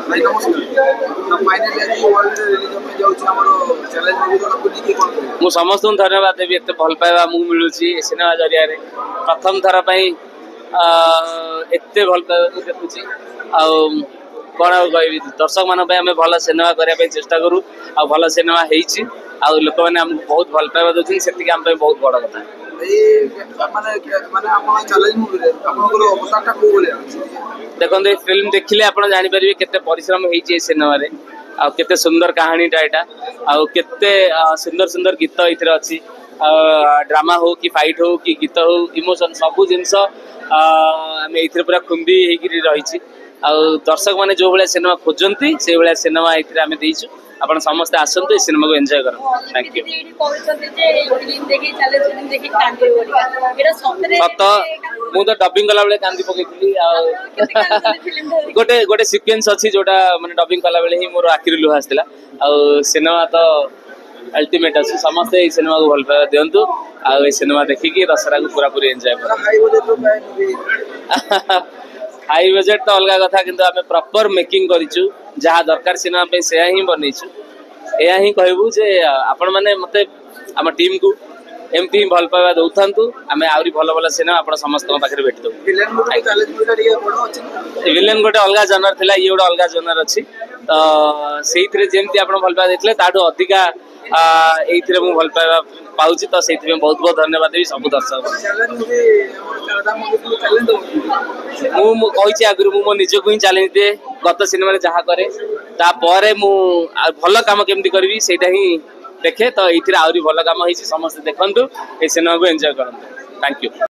भाई नमस्कार फाइनली आज वर्ल्ड रिलीज में जाउछ हमरो चैलेंज मूवी को आपको देखि कोन मु समस्त धन्यवाद देवी एत भल पाइबा मुझे मिलूँ सिनेमा जरिया प्रथम थर पर एत भल पाइबा देखुची कौन कह दर्शक मान आम भल सिनेमा करने चेष्टा करूँ आ भल सिनेमा हो लोक मैंने आमको बहुत भल पाइबा दूसरी से आम बहुत बड़ कथा देखो ये फिल्म देखिले आप जानीपर केते परिश्रम होती सिनेमा आते सुंदर कहानीटा यहाँ आते सुंदर सुंदर गीत ये अच्छी ड्रामा हो कि फाइट हो कि गीत हो इमोशन सबू जिनस आम ये पूरा खुंदी रही दर्शक मैंने जो भाया सिनेमा खोजती से भाया सिनेमा ये आम देचु आप समस्ते आसतु सिनेमा को एंजॉय कर थैंक यू सत मुझे डबिंग कला कांदी पकई गोटे गोटे सिक्वेन्स अच्छी जोटा मैंने डबिंग कला ही मोर आखिरी लुह आसाला सिनेमा तो अल्टीमेट अच्छी समस्ते सिनेमा को भल पाइबा दिंतु आ सिनेमा देखिकी दशहरा को पूरा पूरी एंजॉय कर हाई बजेट तो अलग कथा किंतु आम प्रॉपर मेकिंग करिचु जहाँ दरकार सिनेमा पे से ही बनईचु या ही कहबू जे आपण माने मते आम टीम को एमती ही भल पाइबा दौथांतु आम आहरी भल भल सिनेमा आप समस्त पाखे भेटी दो विलेन गोटे अलग जनर थिला ये गोटे अलग जनर अच्छी तो से जमी आप भल पाइबा देते ताठू अधिका ये भल पाइबा पाऊँ तो से बहुत बहुत धन्यवाद देवी सब दर्शक मुझे आगुरी मो निजक ही चैलेंज दिए गत सिनेमा जहाँ कै तापर मु भल कम केमती करी से देखे तो ये आहरी भल कम समस्त देखु ये सिनेमा को एंजॉय करते थैंक यू।